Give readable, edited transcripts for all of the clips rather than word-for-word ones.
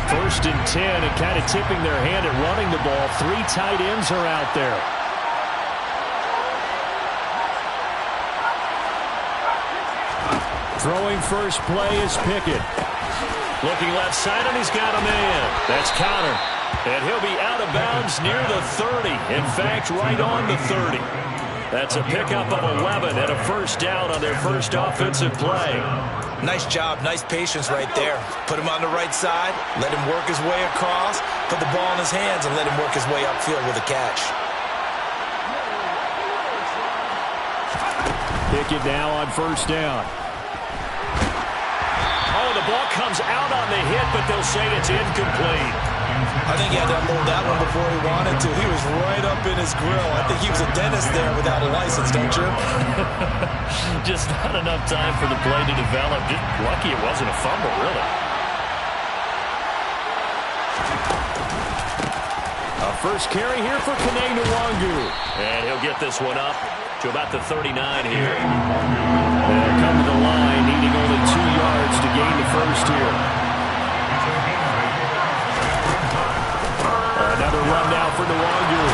First and 10, and kind of tipping their hand at running the ball. 3 tight ends are out there. Throwing first play is Pickett. Looking left side, and he's got a man. That's Counter. And he'll be out of bounds near the 30. In fact, right on the 30. That's a pickup of 11 and a first down on their first offensive play. Nice job, nice patience right there. Put him on the right side, let him work his way across, put the ball in his hands, and let him work his way upfield with a catch. Pickett now on first down. Oh, the ball comes out on the hit, but they'll say it's incomplete. I think he had to unload that one before he wanted to. He was right up in his grill. I think he was a dentist there without a license, don't you? Just not enough time for the play to develop. Just lucky it wasn't a fumble, really. A first carry here for Kene Nwangu. And he'll get this one up to about the 39 here. They'll come to the line, needing only 2 yards to gain the first here. Another run now for Nwangu.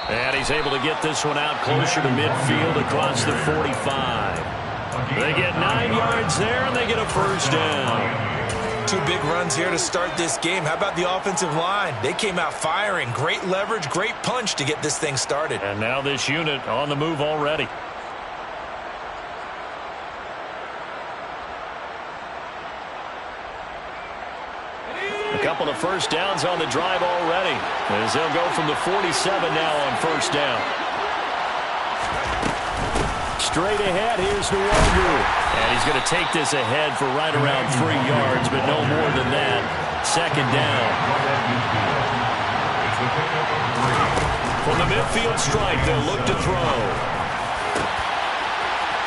And he's able to get this one out closer to midfield across the 45. They get 9 yards there, and they get a first down. 2 big runs here to start this game. How about the offensive line? They came out firing. Great leverage, great punch to get this thing started. And now this unit on the move already. A couple of first downs on the drive already, as they'll go from the 47 now on first down. Straight ahead, here's Nwangu. And he's going to take this ahead for right around 3 yards, but no more than that. Second down. From the midfield stripe, they'll look to throw.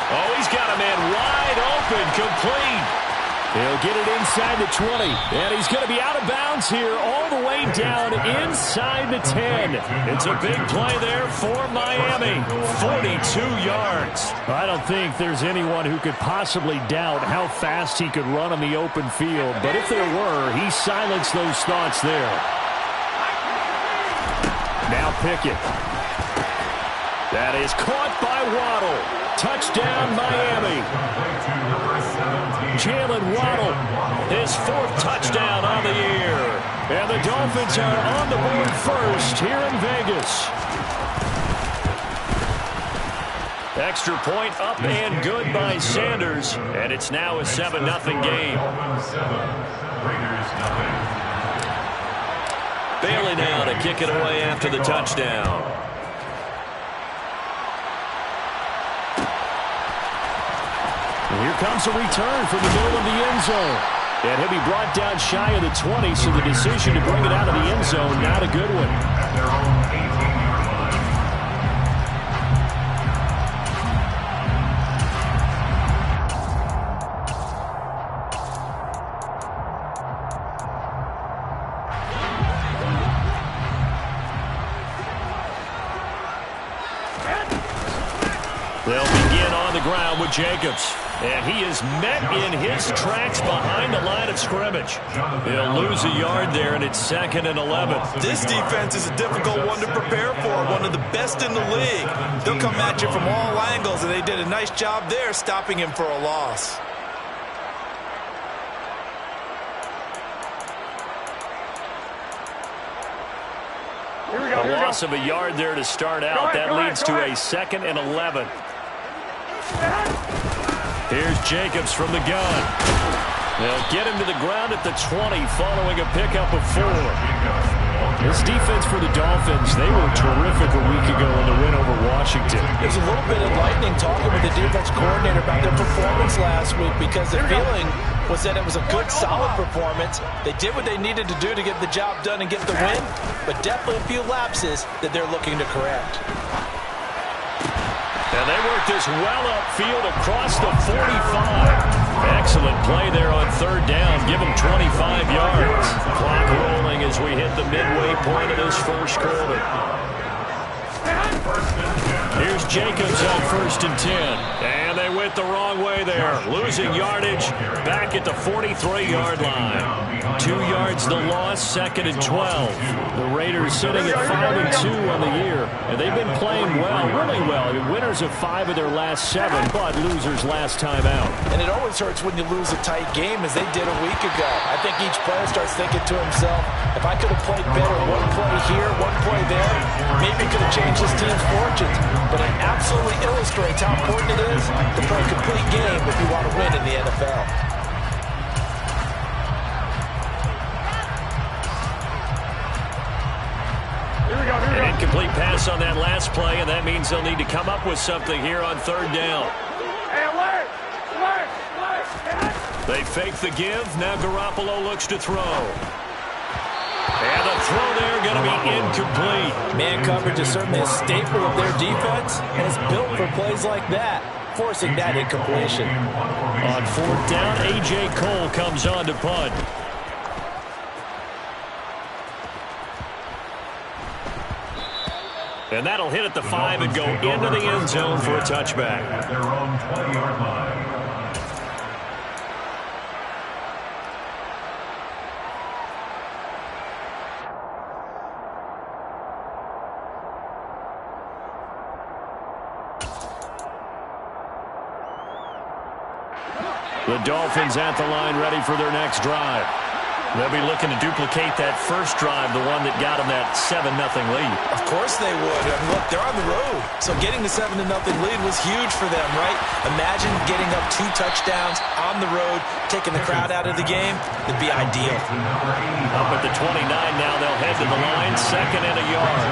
Oh, he's got a man wide open, complete. He'll get it inside the 20, and he's going to be out of bounds here all the way down inside the 10. It's a big play there for Miami, 42 yards. I don't think there's anyone who could possibly doubt how fast he could run on the open field, but if there were, he silenced those thoughts there. Now Pickett. That is caught by Waddle. Touchdown, Miami. Jalen Waddle, his 4th touchdown on the year. And the Dolphins are on the board first here in Vegas. Extra point up and good by Sanders. And it's now a 7-0 game. Bailey now to kick it away after the touchdown. Here comes a return from the middle of the end zone. And he'll be brought down shy of the 20, so the decision to bring it out of the end zone, not a good one. They'll begin on the ground with Jacobs. And he is met in his tracks behind the line of scrimmage. He'll lose a yard there, and it's 2nd and 11. This defense is a difficult one to prepare for, one of the best in the league. They'll come at you from all angles, and they did a nice job there stopping him for a loss. A loss of a yard there to start out. That leads to a 2nd and 11. Here's Jacobs from the gun. They'll get him to the ground at the 20 following a pickup of 4. This defense for the Dolphins, they were terrific a week ago in the win over Washington. There's a little bit enlightening talking with the defense coordinator about their performance last week, because the feeling was that it was a good, solid performance. They did what they needed to do to get the job done and get the win, but definitely a few lapses that they're looking to correct. And they work this well upfield across the 45. Excellent play there on 3rd down. Give them 25 yards. Clock rolling as we hit the midway point of this first quarter. Here's Jacobs on 1st and 10. And they went the wrong way there. Losing yardage back at the 43-yard line. 2 yards the loss, 2nd and 12. The Raiders sitting at 5-2 on the year. And they've been playing well, really well. I mean, winners of 5 of their last 7, but losers last time out. And it always hurts when you lose a tight game, as they did a week ago. I think each player starts thinking to himself, if I could have played better, one play here, one play there, maybe it could have changed this team's fortunes. But it absolutely illustrates how important it is to play a complete game if you want to win in the NFL. An incomplete pass on that last play, and that means they'll need to come up with something here on 3rd down. They fake the give. Now Garoppolo looks to throw. And the throw there going to be incomplete. Man coverage is certainly a staple of their defense, and it's built for plays like that, forcing that incompletion. On 4th down, A.J. Cole comes on to punt. And that'll hit at the 5 and go into the end zone for a touchback. At their own 20-yard line. The Dolphins at the line, ready for their next drive. They'll be looking to duplicate that first drive, the one that got them that 7-0 lead. Of course they would. I mean, look, they're on the road. So getting the 7-0 lead was huge for them, right? Imagine getting up 2 touchdowns on the road, taking the crowd out of the game. It'd be ideal. Up at the 29 now, they'll head to the line, 2nd and a yard.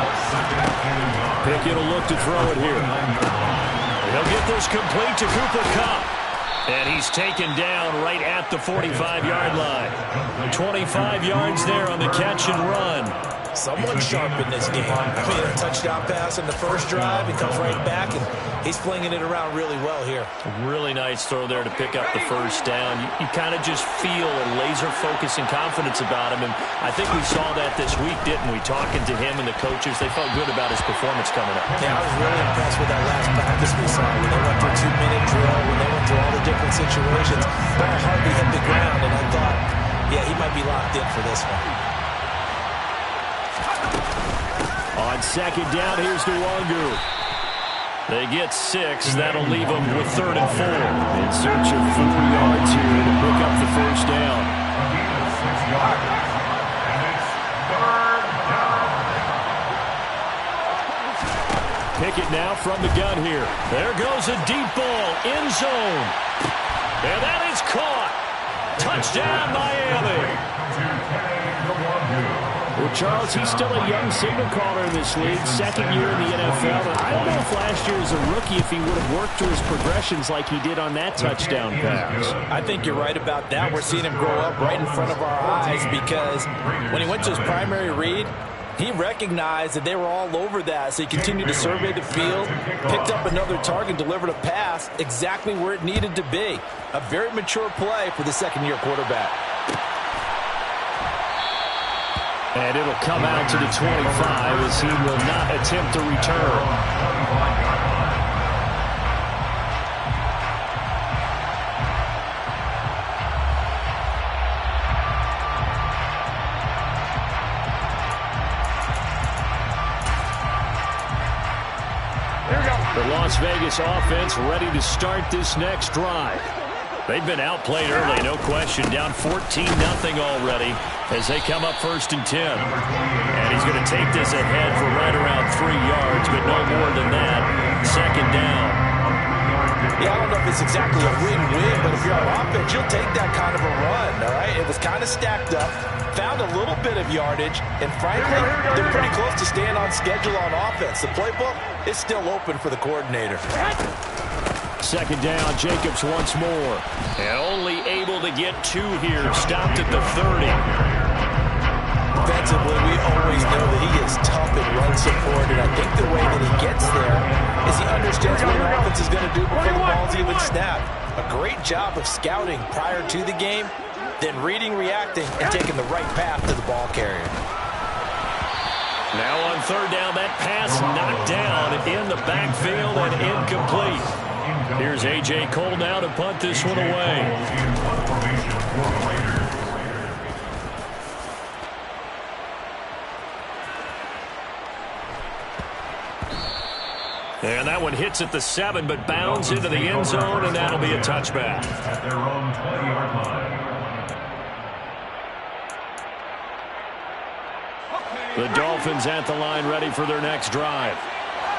Pickett will look to throw it here. He'll get this complete to Cooper Kupp. And he's taken down right at the 45-yard line. 25 yards there on the catch and run. Someone sharp in this game. I mean, a touchdown pass in the first drive. He comes right back, and he's flinging it around really well here. Really nice throw there to pick up the first down. You kind of just feel a laser focus and confidence about him. And I think we saw that this week, didn't we? Talking to him and the coaches, they felt good about his performance coming up. Yeah, I was really impressed with that last practice we saw. When they went through a 2-minute drill, when they went through all the different situations, ball hardly hit the ground. And I thought, yeah, he might be locked in for this one. On 2nd down, here's Nwangu. They get 6. That'll leave them with 3rd and 4. In search of 4 yards here to pick up the first down. Pickett now from the gun here. There goes a deep ball, end zone. And that is caught. Touchdown, Miami. Well, Charles, he's still a young signal caller in this league, 2nd year in the NFL. But I don't know if last year as a rookie, if he would have worked through his progressions like he did on that touchdown pass. I think you're right about that. We're seeing him grow up right in front of our eyes because when he went to his primary read, he recognized that they were all over that, so he continued to survey the field, picked up another target, delivered a pass exactly where it needed to be. A very mature play for the 2nd-year quarterback. And it'll come out to the 25 as he will not attempt to return. The Las Vegas offense ready to start this next drive. They've been outplayed early, no question. Down 14-0 already as they come up 1st and 10. And he's going to take this ahead for right around 3 yards, but no more than that. 2nd down. Yeah, I don't know if it's exactly a win-win, but if you're on offense, you'll take that kind of a run, all right? It was kind of stacked up, found a little bit of yardage, and frankly, they're pretty close to staying on schedule on offense. The playbook is still open for the coordinator. 2nd down, Jacobs once more. And only able to get 2 here. Stopped at the 30. Defensively, we always know that he is tough in run support, and I think the way that he gets there is he understands what the offense is going to do before the ball's even snapped. A great job of scouting prior to the game, then reading, reacting, and taking the right path to the ball carrier. Now on 3rd down, that pass knocked down in the backfield and incomplete. Here's A.J. Cole now to punt this one away. And that one hits at the 7, but bounds into the end zone, and that'll be a touchback. At their own 20-yard line. The Dolphins at the line ready for their next drive.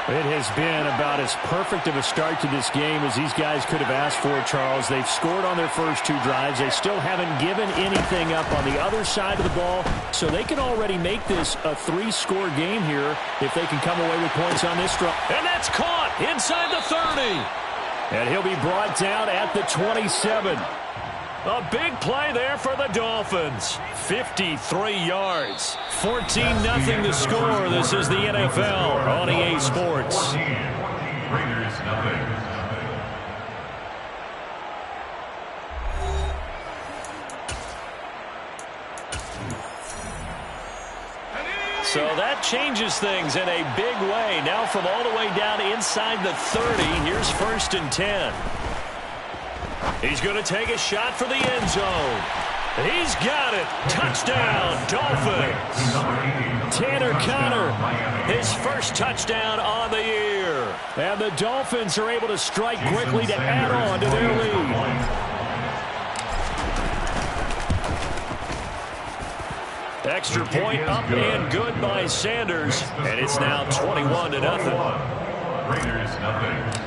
It has been about as perfect of a start to this game as these guys could have asked for, Charles. They've scored on their first 2 drives. They still haven't given anything up on the other side of the ball, so they can already make this a 3-score game here if they can come away with points on this drive. And that's caught inside the 30. And he'll be brought down at the 27. A big play there for the Dolphins. 53 yards. 14-0 the score. This is the NFL on EA Sports. Raiders nothing. So that changes things in a big way. Now from all the way down inside the 30, here's 1st and 10. He's going to take a shot for the end zone. He's got it. Touchdown, Dolphins. Tanner Conner, his first touchdown on the year. And the Dolphins are able to strike quickly to add on to their lead. Extra point up and good by Sanders. And it's now 21-0. Raiders nothing.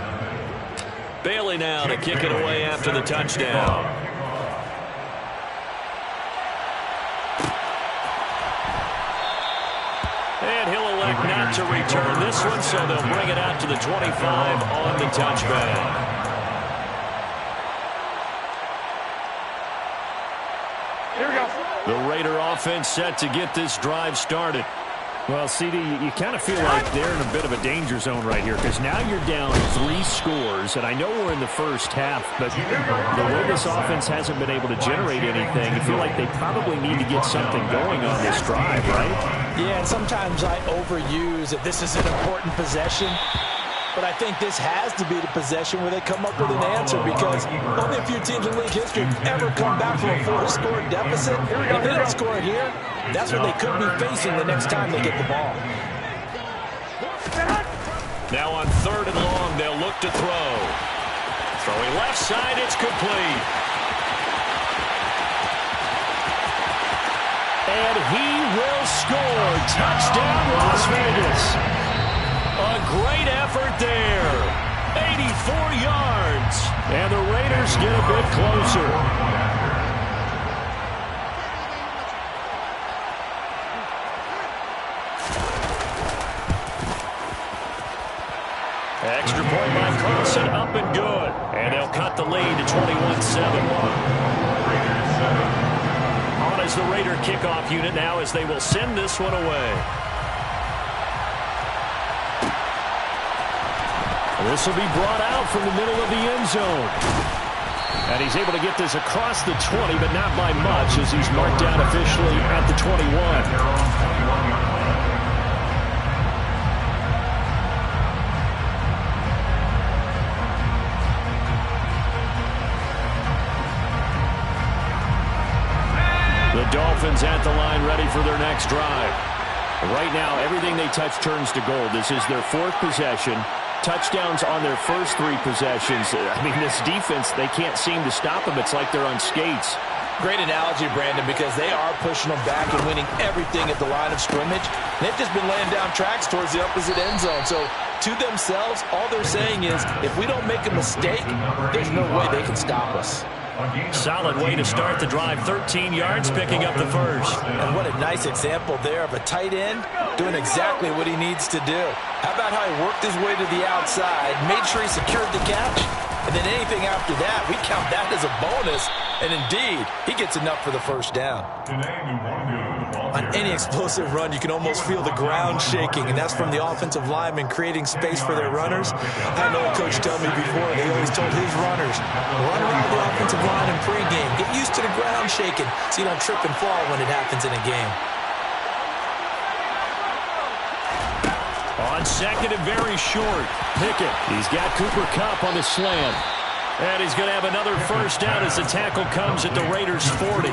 Bailey now to kick it away after the touchdown. And he'll elect not to return this one, so they'll bring it out to the 25 on the touchback. Here we go. The Raider offense set to get this drive started. Well, CD, you kind of feel like they're in a bit of a danger zone right here because now you're down 3 scores, and I know we're in the first half, but the way this offense hasn't been able to generate anything, I feel like they probably need to get something going on this drive, right? Yeah, and sometimes I overuse that this is an important possession. But I think this has to be the possession where they come up with an answer because only a few teams in league history have ever come back from a 4-score deficit. If they don't score here, that's what they could be facing the next time they get the ball. Now on 3rd and long, they'll look to throw. Throwing left side, it's complete. And he will score. Touchdown, Las Vegas. A great effort there. 84 yards. And the Raiders get a bit closer. Extra point by Carlson, up and good. And they'll cut the lead to 21-7. On as the Raider kickoff unit now as they will send this one away. This will be brought out from the middle of the end zone. And he's able to get this across the 20, but not by much as he's marked down officially at the 21. The Dolphins at the line ready for their next drive. Right now, everything they touch turns to gold. This is their 4th possession. Touchdowns on their first 3 possessions. I mean, this defense, they can't seem to stop them. It's like they're on skates. Great analogy, Brandon, because they are pushing them back and winning everything at the line of scrimmage. They've just been laying down tracks towards the opposite end zone. So, to themselves, all they're saying is, if we don't make a mistake, there's no way they can stop us. Solid way to start the drive. 13 yards, picking up the first. And what a nice example there of a tight end doing exactly what he needs to do. How about how he worked his way to the outside, made sure he secured the catch, and then anything after that, we count that as a bonus. And indeed, he gets enough for the first down. On any explosive run, you can almost feel the ground shaking, and that's from the offensive linemen creating space for their runners. I had an old coach tell me before, he always told his runners, run around the offensive line in pregame. Get used to the ground shaking so you don't trip and fall when it happens in a game. On second and very short, Pickett. He's got Cooper Kupp on the slant. And he's going to have another first down as the tackle comes at the Raiders' 40.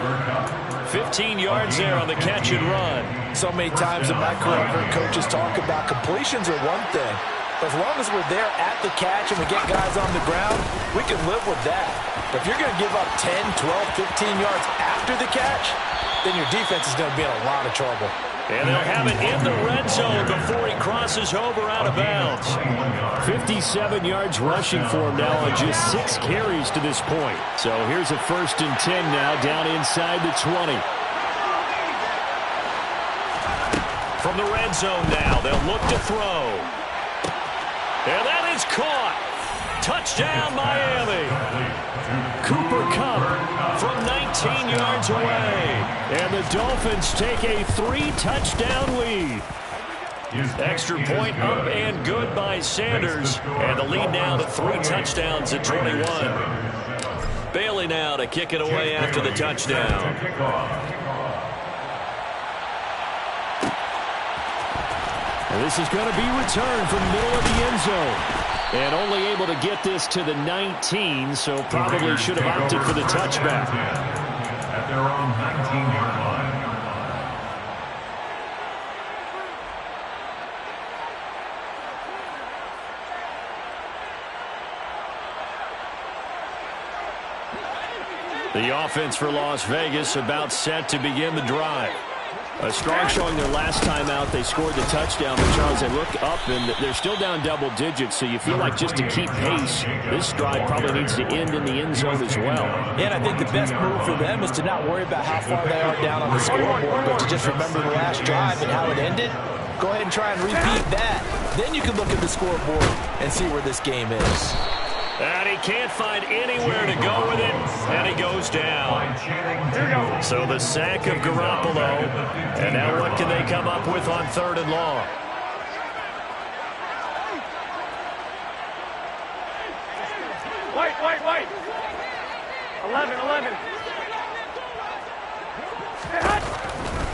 15 yards there on the catch and run. So many times in my career, I've heard coaches talk about completions are one thing. But as long as we're there at the catch and we get guys on the ground, we can live with that. But if you're going to give up 10, 12, 15 yards after the catch, then your defense is going to be in a lot of trouble. And they'll have it in the red zone before he crosses over out of bounds. 57 yards rushing for him now on just 6 carries to this point. So here's a 1st and 10 now down inside the 20. From the red zone now, they'll look to throw. And that is caught. Touchdown, Miami. Cooper Kupp from 19 yards away. And the Dolphins take a 3-touchdown lead. Extra point up and good by Sanders. And the lead now to 3 touchdowns at 21. Bailey now to kick it away after the touchdown. And this is going to be returned from the middle of the end zone. And only able to get this to the 19, so probably should have opted for the touchback. At their own 19-yard line. The offense for Las Vegas about set to begin the drive. A strong showing their last time out. They scored the touchdown. But Charles, they look up, and they're still down double digits, so you feel like just to keep pace, this drive probably needs to end in the end zone as well. And I think the best move for them is to not worry about how far they are down on the scoreboard, but to just remember the last drive and how it ended. Go ahead and try and repeat that. Then you can look at the scoreboard and see where this game is. And he can't find anywhere to go with it, and he goes down. So the sack of Garoppolo, and now what can they come up with on 3rd and long? Wait. 11.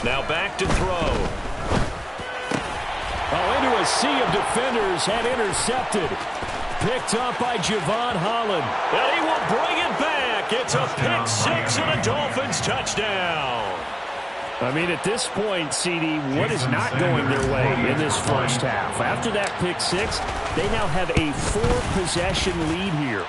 Now back to throw. Oh, into a sea of defenders, had intercepted. Picked up by Javon Holland. And he will bring it back. It's a pick 6 and a Dolphins touchdown. I mean, at this point, CD, what is not going their way in this first half? After that pick 6, they now have a 4-possession lead here.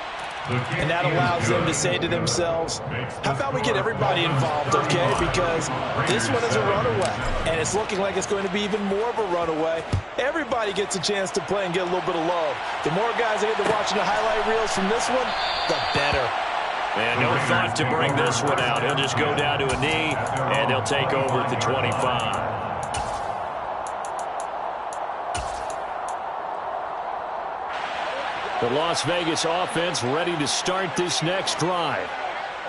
And that allows them to say to themselves, how about we get everybody involved, okay? Because this one is a runaway, and it's looking like it's going to be even more of a runaway. Everybody gets a chance to play and get a little bit of love. The more guys that get to watching the highlight reels from this one, the better. And no thought to bring this one out. He'll just go down to a knee, and they'll take over at the 25. The Las Vegas offense ready to start this next drive.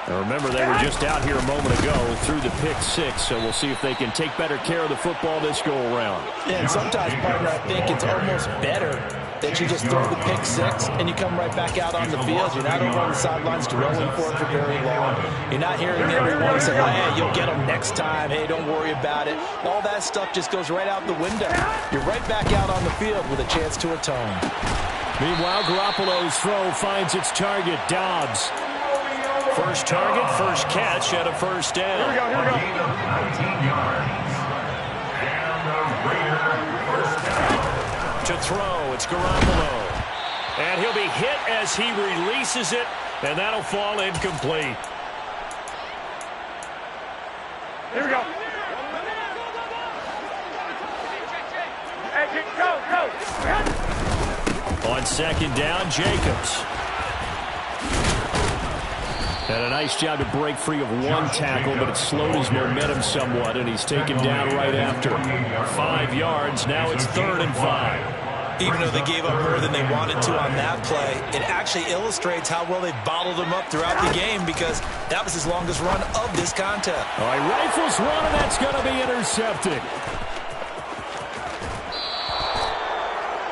Now remember, they were just out here a moment ago through the pick 6, so we'll see if they can take better care of the football this go-around. Yeah, and sometimes, partner, I think it's almost better that you just throw the pick 6 and you come right back out on the field. You're not over on the sidelines dwelling for it for very long. You're not hearing everyone say, oh, hey, you'll get them next time. Hey, don't worry about it. All that stuff just goes right out the window. You're right back out on the field with a chance to atone. Meanwhile, Garoppolo's throw finds its target, Dobbs. First target, first catch, and a first down. Here we go. 19 yards. And the Raiders first down. To throw, it's Garoppolo. And he'll be hit as he releases it, and that'll fall incomplete. Here we go. Hey, go. On second down, Jacobs. And a nice job to break free of one tackle, but it slowed his momentum somewhat, and he's taken down right after. 5 yards, now it's 3rd and 5. Even though they gave up more than they wanted to on that play, it actually illustrates how well they bottled them up throughout the game, because that was his longest run of this contest. All right, rifles one, and that's going to be intercepted.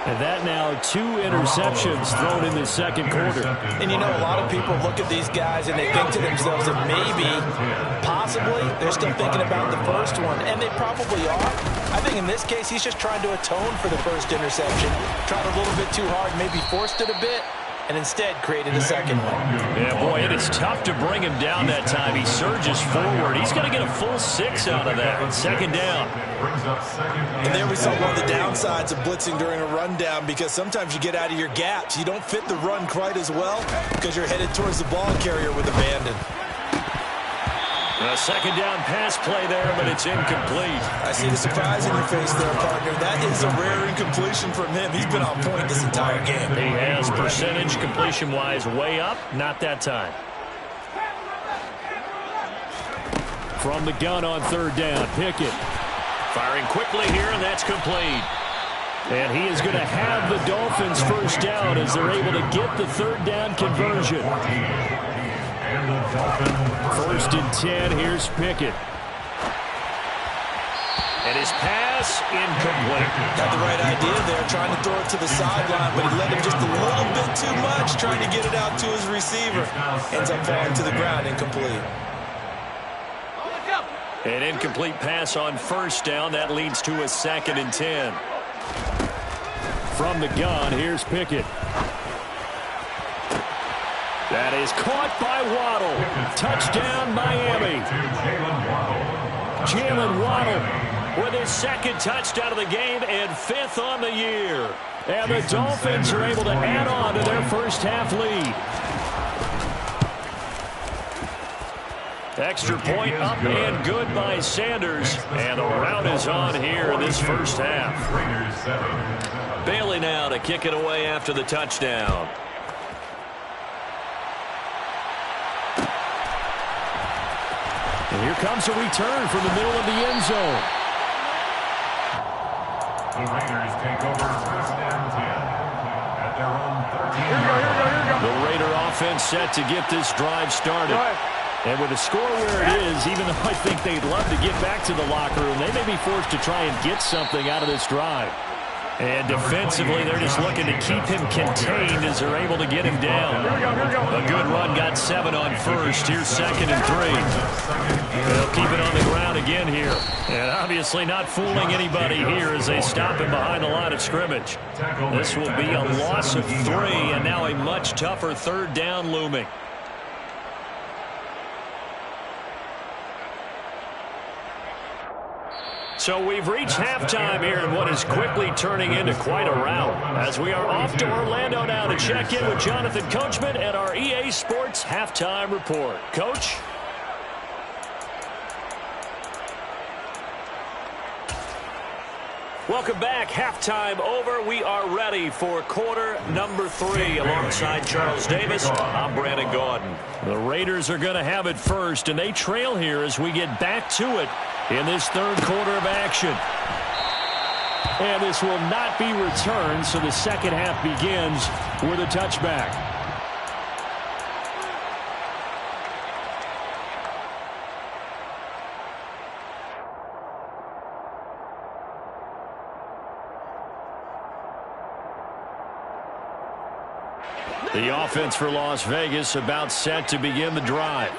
And that now 2 interceptions thrown in the second quarter. And you know, a lot of people look at these guys and they think to themselves that maybe, possibly, they're still thinking about the first one. And they probably are. I think in this case, he's just trying to atone for the first interception. Tried a little bit too hard, maybe forced it a bit, and instead created a second one. Yeah, boy, it is tough to bring him down that time. He surges forward. He's going to get a full 6 out of that. Second down. And there we saw one of the downsides of blitzing during a rundown, because sometimes you get out of your gaps. You don't fit the run quite as well because you're headed towards the ball carrier with abandon. A second down pass play there, but it's incomplete. I see the surprise in your face there, partner. That is a rare incompletion from him. He's been on point this entire game. He has percentage completion-wise way up. Not that time. From the gun on third down, Pickett. Firing quickly here, and that's complete. And he is going to have the Dolphins first down as they're able to get the third down conversion. First and 10, here's Pickett. And his pass, incomplete. Got the right idea there, trying to throw it to the sideline, but he let him just a little bit too much, trying to get it out to his receiver. Ends up falling to the ground, incomplete. An incomplete pass on first down. That leads to a second and 10. From the gun, here's Pickett. That is caught by Waddle. Touchdown, Miami. Jalen Waddle with his second touchdown of the game and 5th on the year. And the Dolphins are able to add on to their first half lead. Extra point up and good by Sanders. And the rout is on here in this first half. Bailey now to kick it away after the touchdown. And here comes a return from the middle of the end zone. The Raiders take over first and 10 at their own 13. Here we go. The Raider offense set to get this drive started. And with the score where it is, even though I think they'd love to get back to the locker room, they may be forced to try and get something out of this drive. And defensively, they're just looking to keep him contained as they're able to get him down. A good run got 7 on first. Here's second and 3. They'll keep it on the ground again here. And obviously not fooling anybody here as they stop him behind the line of scrimmage. This will be a loss of 3, and now a much tougher third down looming. So we've reached halftime here in what is quickly turning into quite a rout, as we are off to Orlando now to check in with Jonathan Coachman and our EA Sports Halftime Report. Coach? Welcome back. Halftime over. We are ready for quarter number 3. Alongside Charles Davis, I'm Brandon Gaudin. The Raiders are going to have it first, and they trail here as we get back to it in this third quarter of action. And this will not be returned, so the second half begins with a touchback. The offense for Las Vegas about set to begin the drive.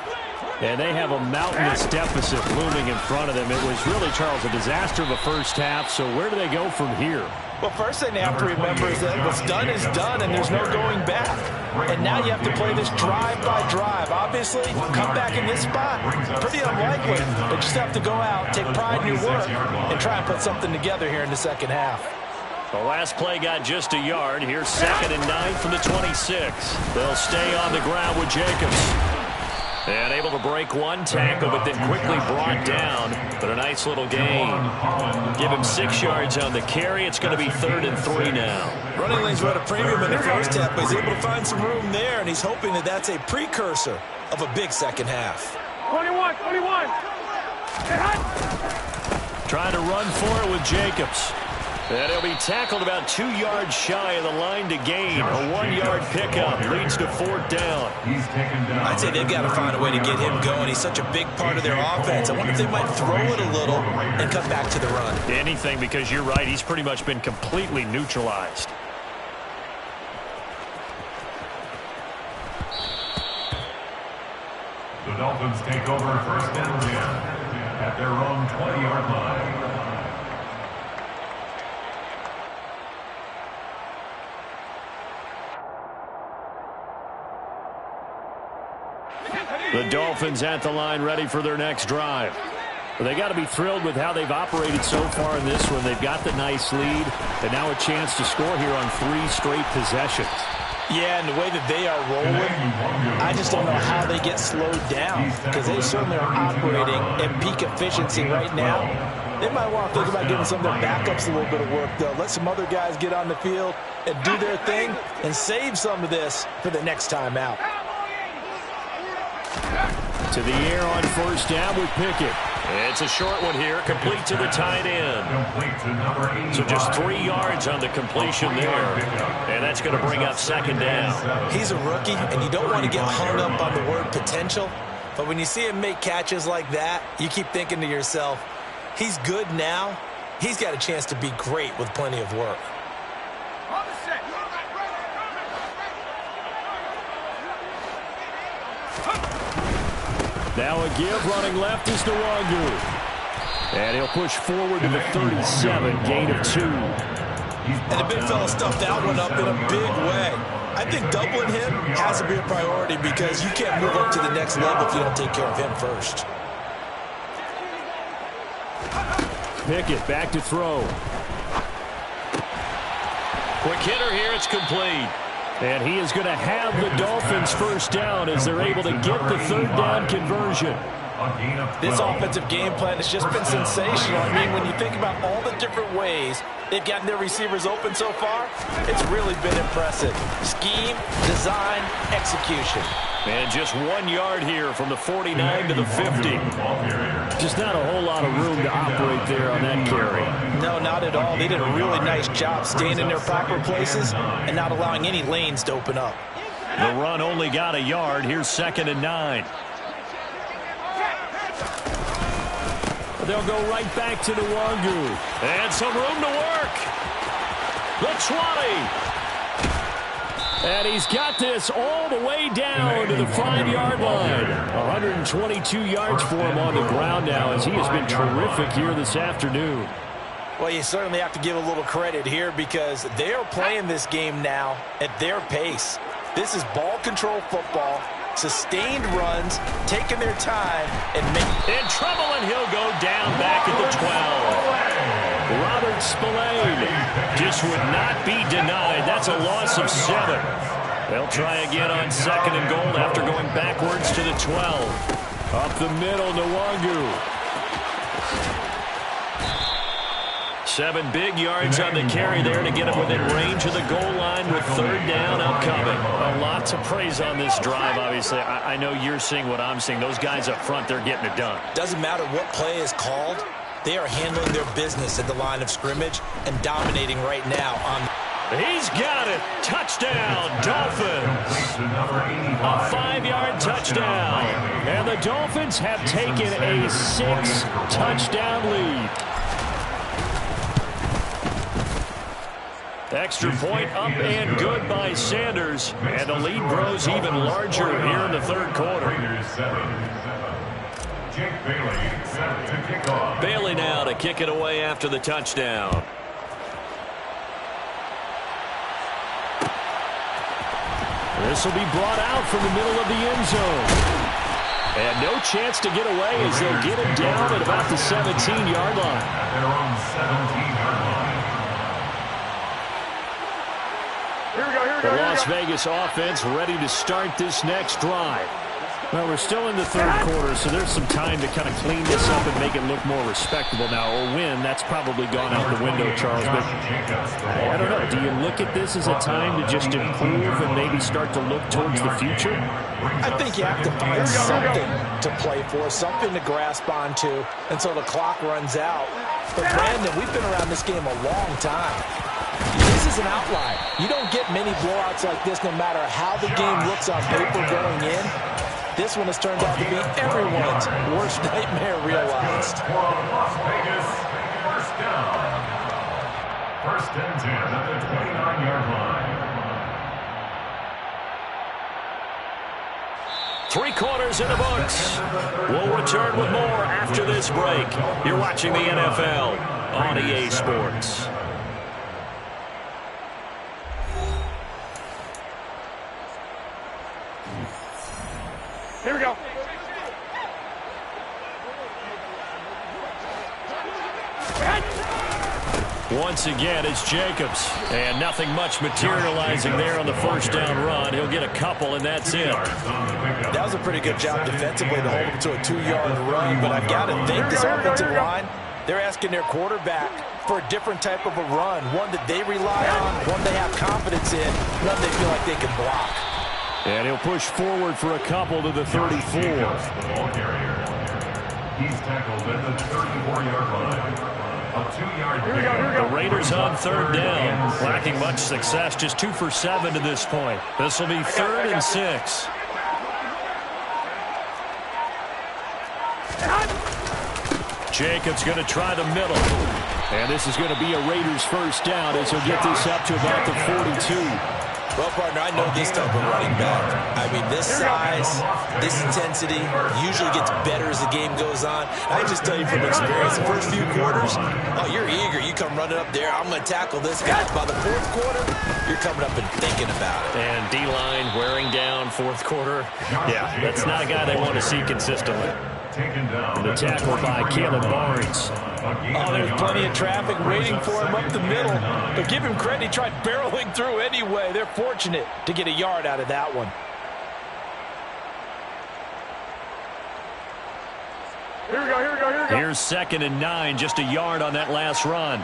And they have a mountainous deficit looming in front of them. It was really, Charles, a disaster of a first half. So where do they go from here? Well, first thing they have to remember is that what's done is done, and there's no going back. And now you have to play this drive by drive. Obviously, come back in this spot, pretty unlikely. But you just have to go out, take pride in your work, and try and put something together here in the second half. The last play got just a yard. Here's second and 9 from the 26. They'll stay on the ground with Jacobs. And able to break one tackle, but then quickly brought down. But a nice little gain. Give him 6 yards on the carry. It's going to be 3rd and 3 now. Running lanes were at a premium in the first half, but he's able to find some room there, and he's hoping that that's a precursor of a big second half. 21. Trying to run for it with Jacobs. And he'll be tackled about 2 yards shy of the line to gain. A 1-yard pickup leads to 4th down. I'd say they've got to find a way to get him going. He's such a big part of their offense. I wonder if they might throw it a little and come back to the run. Anything, because you're right. He's pretty much been completely neutralized. The Dolphins take over 1st and 10 at their own 20-yard line. The Dolphins at the line, ready for their next drive. Well, they got to be thrilled with how they've operated so far in this one. They've got the nice lead, and now a chance to score here on 3 straight possessions. Yeah, and the way that they are rolling, I just don't know how they get slowed down, because they certainly are operating at peak efficiency right now. They might want to think about giving some of their backups a little bit of work, though. Let some other guys get on the field and do their thing and save some of this for the next time out. To the air on 1st down with Pickett. It's a short one here, complete to the tight end. So just 3 yards on the completion there. And that's going to bring up 2nd down. He's a rookie, and you don't want to get hung up on the word potential. But when you see him make catches like that, you keep thinking to yourself, he's good now. He's got a chance to be great with plenty of work. Now a give, running left is Nwangu. And he'll push forward to the 37, gain of 2. And the big fella stuffed that one up in a big way. I think doubling him has to be a priority, because you can't move up to the next level if you don't take care of him first. Pickett back to throw. Quick hitter here, it's complete. And he is going to have the Dolphins 1st down as they're able to get the 3rd down conversion. This offensive game plan has just been sensational. I mean, when you think about all the different ways they've gotten their receivers open so far, it's really been impressive. Scheme, design, execution. And just 1 yard here from the 49 to the 50. Just not a whole lot of room to operate there on that carry. No, not at all. They did a really nice job staying in their proper places and not allowing any lanes to open up. The run only got a yard. Here's 2nd and 9. They'll go right back to Nwangu. And some room to work. The 20. And he's got this all the way down to the 5-yard line. 122 yards for him on the ground now, as he has been terrific here this afternoon. Well, you certainly have to give a little credit here, because they are playing this game now at their pace. This is ball control football, sustained runs, taking their time, and in trouble, and he'll go down back at the 12. Robert Spillane just would not be denied. That's a loss of 7. They'll try again on 2nd and goal after going backwards to the 12. Up the middle, Nwangu. 7 big yards on the carry there to get him within range of the goal line with 3rd down upcoming. A lot to praise on this drive, obviously. I know you're seeing what I'm seeing. Those guys up front, they're getting it done. Doesn't matter what play is called. They are handling their business at the line of scrimmage and dominating right now on. He's got it. Touchdown, Dolphins. A 5-yard touchdown. And the Dolphins have taken a 6-touchdown lead. Extra point up and good by Sanders. And the lead grows even larger here in the 3rd quarter. Bailey now to kick it away after the touchdown. This will be brought out from the middle of the end zone. And no chance to get away as they'll get it down at about the 17-yard line. Their own 17-yard line. Here we go, here we go, The here we Las go. Vegas offense ready to start this next drive. Well, we're still in the third quarter, so there's some time to kind of clean this up and make it look more respectable now. Or win, that's probably gone out the window, Charles. But I don't know. Do you look at this as a time to just improve and maybe start to look towards the future? I think you have to find something to play for, something to grasp onto until the clock runs out. But, Brandon, we've been around this game a long time. This is an outlier. You don't get many blowouts like this no matter how the game looks on paper going in. This one has turned out to be everyone's worst nightmare realized. Las Vegas, first down. First and 10 at the 29-yard line. 3 quarters in the books. We'll return with more after this break. You're watching the NFL on EA Sports. Here we go. Once again, it's Jacobs. And nothing much materializing there on the first down run. He'll get a couple, and that's it. That was a pretty good job defensively to hold him to a 2-yard run. But I've got to think this offensive line, they're asking their quarterback for a different type of a run. One that they rely on, one they have confidence in, one they feel like they can block. And he'll push forward for a couple to the 34. He's tackled at the 34-yard line. A 2-yard gain. The Raiders on third down. Lacking much success. Just 2 for 7 to this point. This will be 3rd and 6. Jacobs going to try the middle. And this is going to be a Raiders first down as he'll get this up to about the 42. Well, partner, I know this type of running back. I mean, this size, this intensity usually gets better as the game goes on. I can just tell you from experience, the first few quarters, oh, you're eager. You come running up there. I'm going to tackle this guy. By the fourth quarter, you're coming up and thinking about it. And D-line wearing down fourth quarter. Yeah, that's not a guy they want to see consistently. And the tackle by Caleb Barnes. Oh, there's plenty of traffic waiting for him up the middle. But give him credit, he tried barreling through anyway. They're fortunate to get a yard out of that one. Here we go, here we go, here we go. Here's 2nd and 9, just a yard on that last run.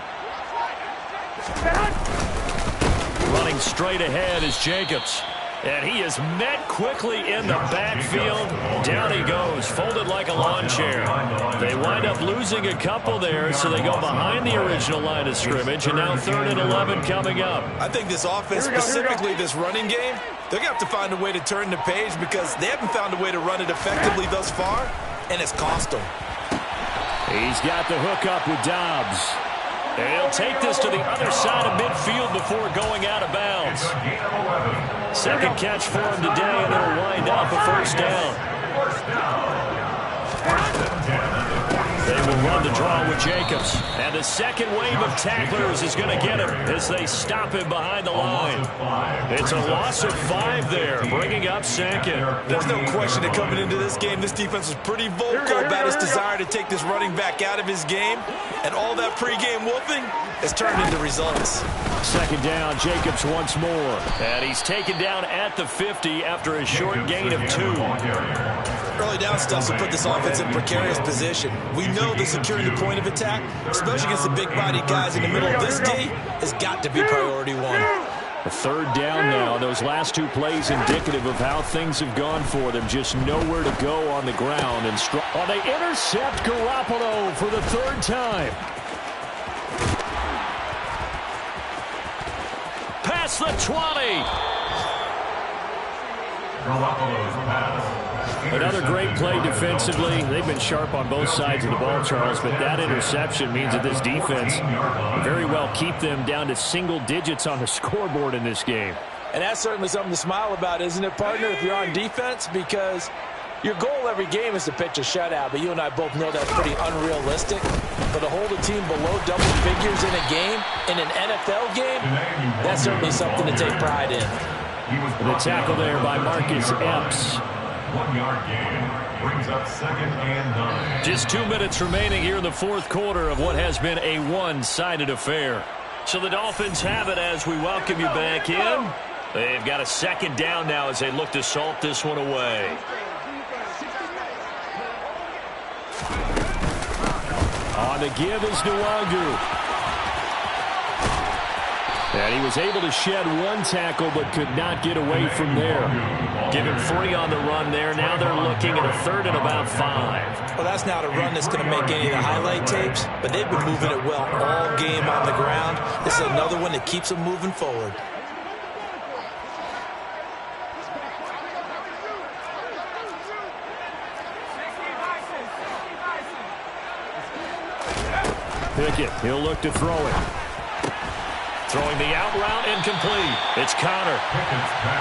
Running straight ahead is Jacobs. And he is met quickly in the backfield. Down he goes, folded like a lawn chair. They wind up losing a couple there, so they go behind the original line of scrimmage, and now 3rd and 11 coming up. I think this offense, specifically this running game, they're going to have to find a way to turn the page because they haven't found a way to run it effectively thus far, and it's cost them. He's got the hook up with Dobbs. And he'll take this to the other side of midfield before going out of bounds. 2nd catch for him today, and it'll wind up a first down. They will run the draw with Jacobs. And the second wave of tacklers is going to get him as they stop him behind the line. It's a loss of 5 there, bringing up 2nd. There's no question that coming into this game, this defense was pretty vocal about his desire to take this running back out of his game. And all that pregame wolfing has turned into results. 2nd down, Jacobs once more. And he's taken down at the 50 after a short gain of 2. Early down stuff will put this offense in precarious position. We know that securing the point of attack, especially against the big-bodied guys in the middle of this D, has got to be priority 1. A 3rd down now. Those last 2 plays indicative of how things have gone for them. Just nowhere to go on the ground. And they intercept Garoppolo for the 3rd time. Past the 20. Garoppolo's pass. Another great play defensively. They've been sharp on both sides of the ball, Charles, but that interception means that this defense very well keep them down to single digits on the scoreboard in this game. And that's certainly something to smile about, isn't it, partner, if you're on defense? Because your goal every game is to pitch a shutout, but you and I both know that's pretty unrealistic. But to hold a team below double figures in a game, in an NFL game, that's certainly something to take pride in. The tackle there by Marcus Epps. 1-yard gain brings up 2nd and 9. Just 2 minutes remaining here in the fourth quarter of what has been a one-sided affair. So the Dolphins have it as we welcome you back in. They've got a 2nd down now as they look to salt this one away. On the give is Nwangu. And he was able to shed one tackle but could not get away from there. Give him 3 on the run there. Now they're looking at a 3rd and about 5. Well, that's not a run that's going to make any of the highlight tapes, but they've been moving it well all game on the ground. This is another one that keeps them moving forward. Pickett, he'll look to throw it. Throwing the out route incomplete. It's Connor.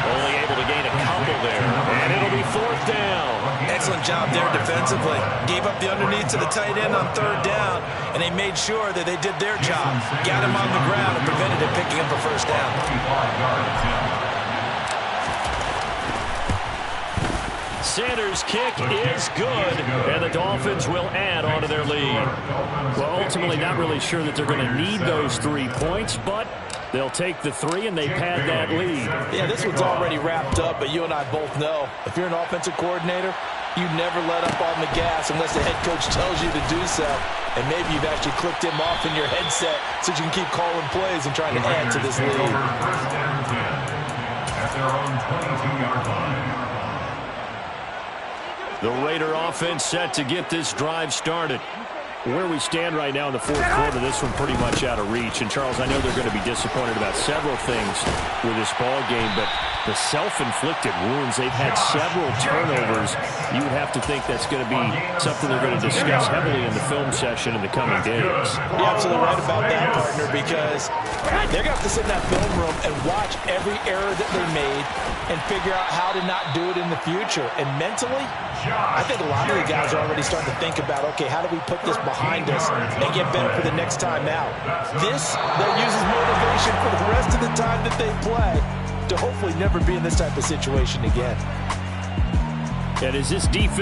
Only able to gain a couple there. And it'll be 4th down. Excellent job there defensively. Gave up the underneath to the tight end on 3rd down, and they made sure that they did their job. Got him on the ground and prevented him picking up a 1st down. Sanders' kick is good, and the Dolphins will add on to their lead. Well, ultimately, not really sure that they're going to need those 3 points, but they'll take the 3, and they've had that lead. Yeah, this one's already wrapped up, but you and I both know, if you're an offensive coordinator, you never let up on the gas unless the head coach tells you to do so. And maybe you've actually clicked him off in your headset so you can keep calling plays and trying to add to this lead. 1st and 10 at their own 22-yard line. The Raider offense set to get this drive started. Where we stand right now in the 4th quarter, this one pretty much out of reach. And, Charles, I know they're going to be disappointed about several things with this ball game, but the self-inflicted wounds, they've had several turnovers. You would have to think that's going to be something they're going to discuss heavily in the film session in the coming days. You're absolutely right about that, partner, because they're going to have to sit in that film room and watch every error that they made and figure out how to not do it in the future. And mentally, I think a lot of the guys are already starting to think about, okay, how do we put this behind us and get better for the next time out? This, they'll use as motivation for the rest of the time that they play to hopefully never be in this type of situation again. And is this defense